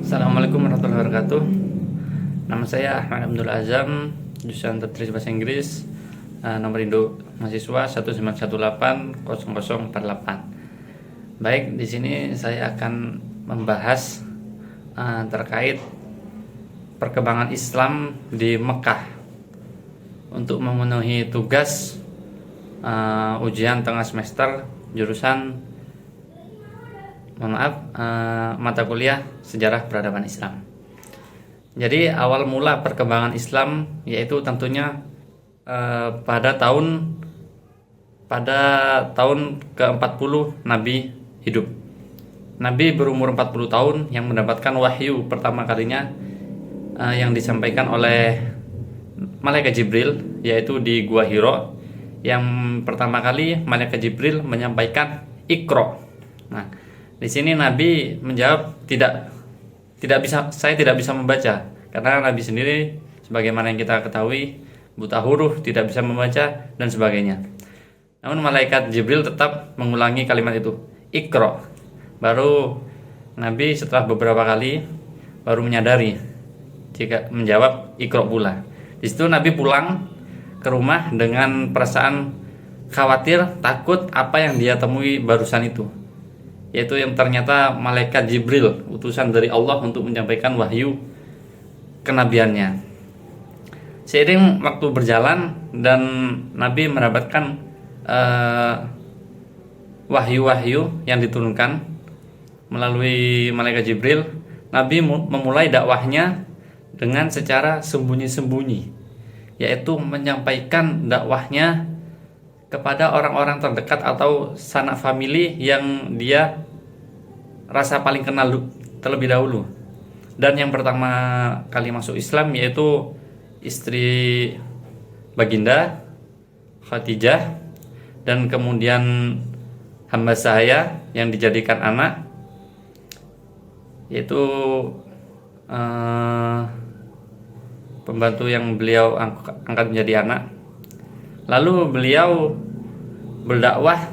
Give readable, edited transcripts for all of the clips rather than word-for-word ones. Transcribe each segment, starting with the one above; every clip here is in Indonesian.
Assalamualaikum warahmatullahi wabarakatuh. Nama saya Ahmad Abdul Azam, jurusan tertulis bahasa Inggris, nomor induk mahasiswa 191800048. Baik, di sini saya akan membahas terkait perkembangan Islam di Mekah untuk memenuhi tugas ujian tengah semester jurusan mata kuliah Sejarah Peradaban Islam. Jadi awal mula perkembangan Islam yaitu tentunya pada tahun ke-40 Nabi hidup. Nabi berumur 40 tahun yang mendapatkan wahyu pertama kalinya yang disampaikan oleh Malaikat Jibril, yaitu di Gua Hiro. Yang pertama kali Malaikat Jibril menyampaikan Iqra. Nah, di sini Nabi menjawab saya tidak bisa membaca, karena Nabi sendiri sebagaimana yang kita ketahui buta huruf, tidak bisa membaca dan sebagainya. Namun Malaikat Jibril tetap mengulangi kalimat itu, Iqra. Baru Nabi setelah beberapa kali baru menyadari jika menjawab Iqra pula. Di situ Nabi pulang ke rumah dengan perasaan khawatir, takut apa yang dia temui barusan itu, yaitu yang ternyata Malaikat Jibril, utusan dari Allah untuk menyampaikan wahyu kenabiannya. Seiring waktu berjalan dan Nabi mendapatkan wahyu-wahyu yang diturunkan melalui Malaikat Jibril, Nabi memulai dakwahnya dengan secara sembunyi-sembunyi, yaitu menyampaikan dakwahnya kepada orang-orang terdekat atau sanak famili yang dia rasa paling kenal terlebih dahulu. Dan yang pertama kali masuk Islam yaitu istri Baginda Khadijah, dan kemudian hamba saya yang dijadikan anak, yaitu pembantu yang beliau angkat menjadi anak. Lalu beliau berdakwah,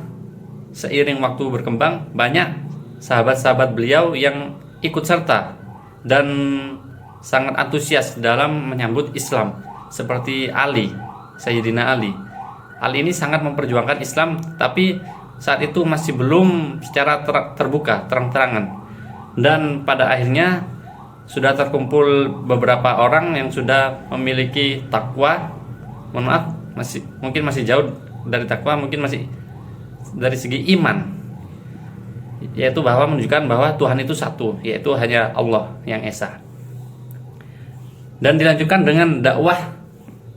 seiring waktu berkembang banyak sahabat-sahabat beliau yang ikut serta dan sangat antusias dalam menyambut Islam, seperti Ali, Sayyidina Ali. Ali ini sangat memperjuangkan Islam, tapi saat itu masih belum secara terbuka, terang-terangan. Dan pada akhirnya sudah terkumpul beberapa orang yang sudah memiliki takwa, mungkin masih jauh dari takwa, mungkin masih dari segi iman, yaitu bahwa menunjukkan bahwa Tuhan itu satu, yaitu hanya Allah yang esa. Dan dilanjutkan dengan dakwah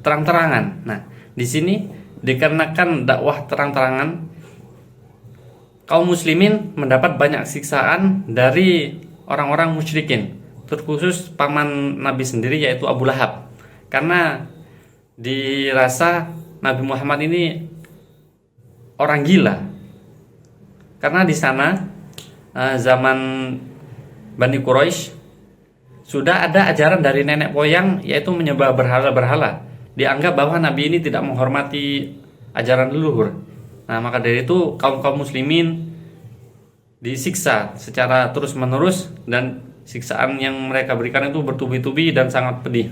terang-terangan. Nah, di sini dikarenakan dakwah terang-terangan, kaum muslimin mendapat banyak siksaan dari orang-orang musyrikin, terkhusus paman Nabi sendiri yaitu Abu Lahab, karena dirasa Nabi Muhammad ini orang gila. Karena di sana zaman Bani Quraisy sudah ada ajaran dari nenek moyang, yaitu menyembah berhala-berhala. Dianggap bahwa Nabi ini tidak menghormati ajaran leluhur. Nah, maka dari itu kaum muslimin disiksa secara terus-menerus, dan siksaan yang mereka berikan itu bertubi-tubi dan sangat pedih.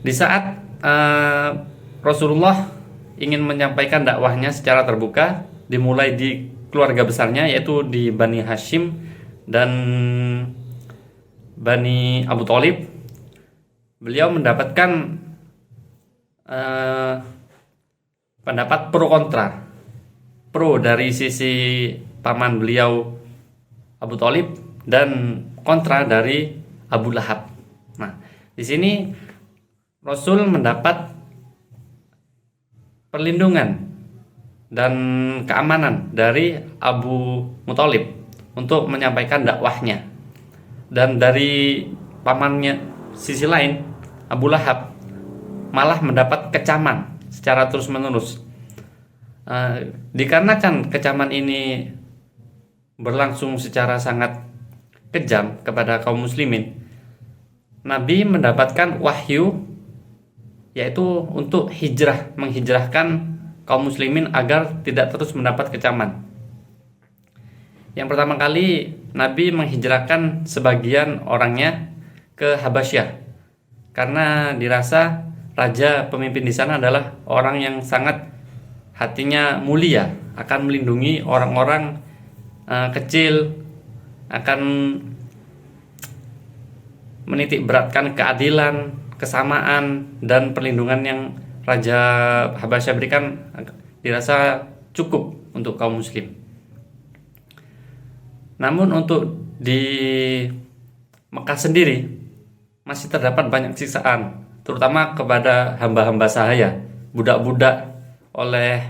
Di saat Rasulullah ingin menyampaikan dakwahnya secara terbuka, dimulai di keluarga besarnya, yaitu di Bani Hashim dan Bani Abu Thalib. Beliau mendapatkan pendapat pro kontra. Pro dari sisi paman beliau Abu Thalib dan kontra dari Abu Lahab. Nah, di sini Rasul mendapat perlindungan dan keamanan dari Abu Muthalib untuk menyampaikan dakwahnya. Dan dari pamannya sisi lain, Abu Lahab malah mendapat kecaman secara terus-menerus. Dikarenakan kecaman ini berlangsung secara sangat kejam kepada kaum muslimin, Nabi mendapatkan wahyu, yaitu untuk menghijrahkan kaum muslimin agar tidak terus mendapat kecaman. Yang pertama kali Nabi menghijrahkan sebagian orangnya ke Habasyah karena dirasa raja pemimpin di sana adalah orang yang sangat hatinya mulia, akan melindungi orang-orang kecil, akan menitik beratkan keadilan, kesamaan, dan perlindungan yang Raja Habasyah berikan dirasa cukup untuk kaum muslim. Namun untuk di Mekah sendiri masih terdapat banyak siksaan, terutama kepada hamba-hamba sahaya, budak-budak oleh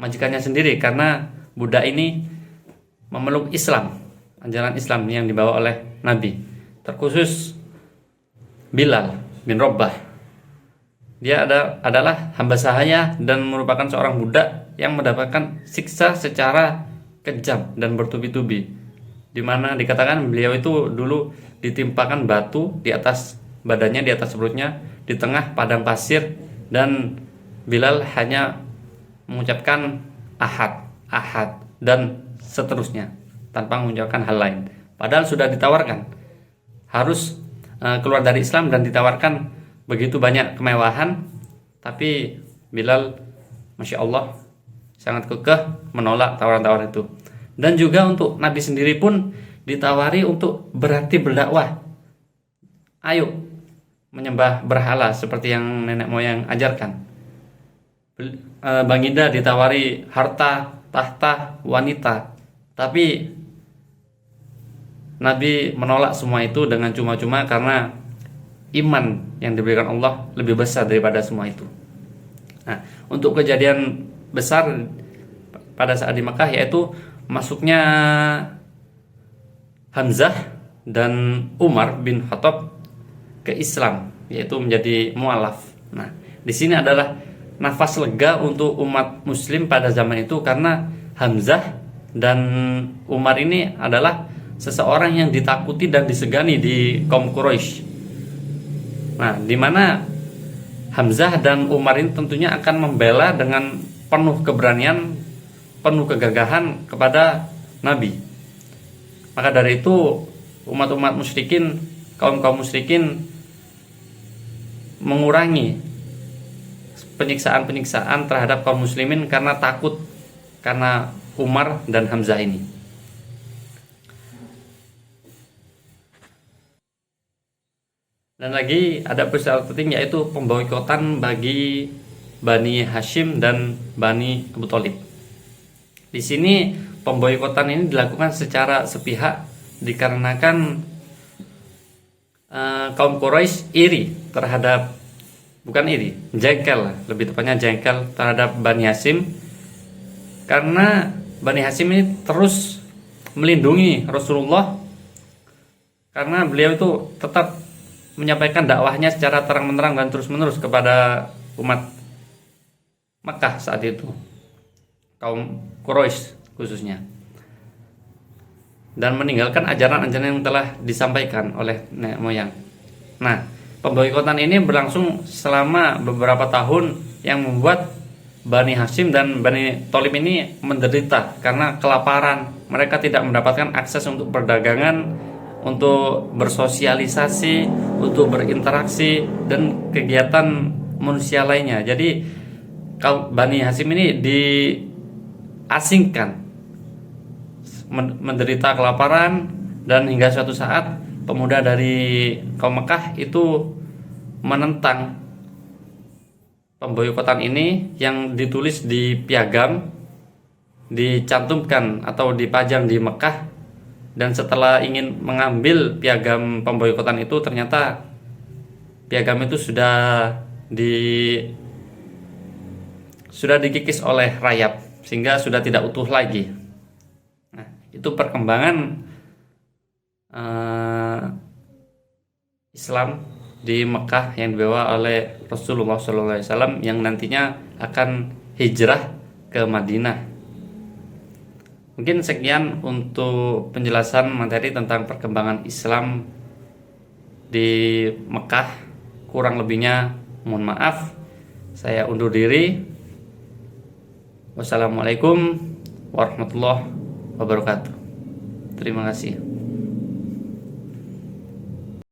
majikannya sendiri, karena budak ini memeluk Islam, ajaran Islam yang dibawa oleh Nabi. Terkhusus Bilal bin Rabah. Dia adalah hamba sahaya dan merupakan seorang budak yang mendapatkan siksa secara kejam dan bertubi-tubi, di mana dikatakan beliau itu dulu ditimpakan batu di atas badannya, di atas perutnya, di tengah padang pasir, dan Bilal hanya mengucapkan ahad, ahad, dan seterusnya tanpa mengucapkan hal lain. Padahal sudah ditawarkan harus keluar dari Islam dan ditawarkan begitu banyak kemewahan, tapi Bilal, Masya Allah, sangat kekeh menolak tawaran-tawaran itu. Dan juga untuk Nabi sendiri pun ditawari untuk berhenti berdakwah. Ayo menyembah berhala seperti yang nenek moyang ajarkan. Baginda ditawari harta, tahta, wanita, tapi Nabi menolak semua itu dengan cuma-cuma karena iman yang diberikan Allah lebih besar daripada semua itu. Nah, untuk kejadian besar pada saat di Mekah yaitu masuknya Hamzah dan Umar bin Khattab ke Islam, yaitu menjadi mualaf. Nah, di sini adalah nafas lega untuk umat muslim pada zaman itu, karena Hamzah dan Umar ini adalah seseorang yang ditakuti dan disegani di kaum Quraisy. Nah, di mana Hamzah dan Umar ini tentunya akan membela dengan penuh keberanian, penuh kegagahan kepada Nabi. Maka dari itu umat-umat musyrikin, kaum-kaum musyrikin mengurangi penyiksaan-penyiksaan terhadap kaum muslimin karena takut karena Umar dan Hamzah ini. Dan lagi ada peristiwa penting, yaitu pemboikotan bagi Bani Hashim dan Bani Abu Thalib. Di sini pemboikotan ini dilakukan secara sepihak dikarenakan kaum Quraisy iri terhadap, bukan iri, jengkel, lebih tepatnya jengkel terhadap Bani Hashim, karena Bani Hashim ini terus melindungi Rasulullah, karena beliau itu tetap menyampaikan dakwahnya secara terang-menerang dan terus-menerus kepada umat Makkah saat itu, kaum Quraisy khususnya, dan meninggalkan ajaran-ajaran yang telah disampaikan oleh nenek moyang. Nah, pemboikotan ini berlangsung selama beberapa tahun yang membuat Bani Hashim dan Bani Thalib ini menderita karena kelaparan. Mereka tidak mendapatkan akses untuk perdagangan, untuk bersosialisasi, untuk berinteraksi, dan kegiatan manusia lainnya. Jadi kaum Bani Hashim ini diasingkan, menderita kelaparan, dan hingga suatu saat pemuda dari kaum Mekah itu menentang pemboikotan ini yang ditulis di piagam, dicantumkan atau dipajang di Mekah. Dan setelah ingin mengambil piagam pemboikotan itu, ternyata piagam itu sudah dikikis oleh rayap sehingga sudah tidak utuh lagi. Nah, itu perkembangan Islam di Mekah yang dibawa oleh Rasulullah SAW yang nantinya akan hijrah ke Madinah. Mungkin sekian untuk penjelasan materi tentang perkembangan Islam di Mekah. Kurang lebihnya mohon maaf. Saya undur diri. Wassalamualaikum warahmatullahi wabarakatuh. Terima kasih.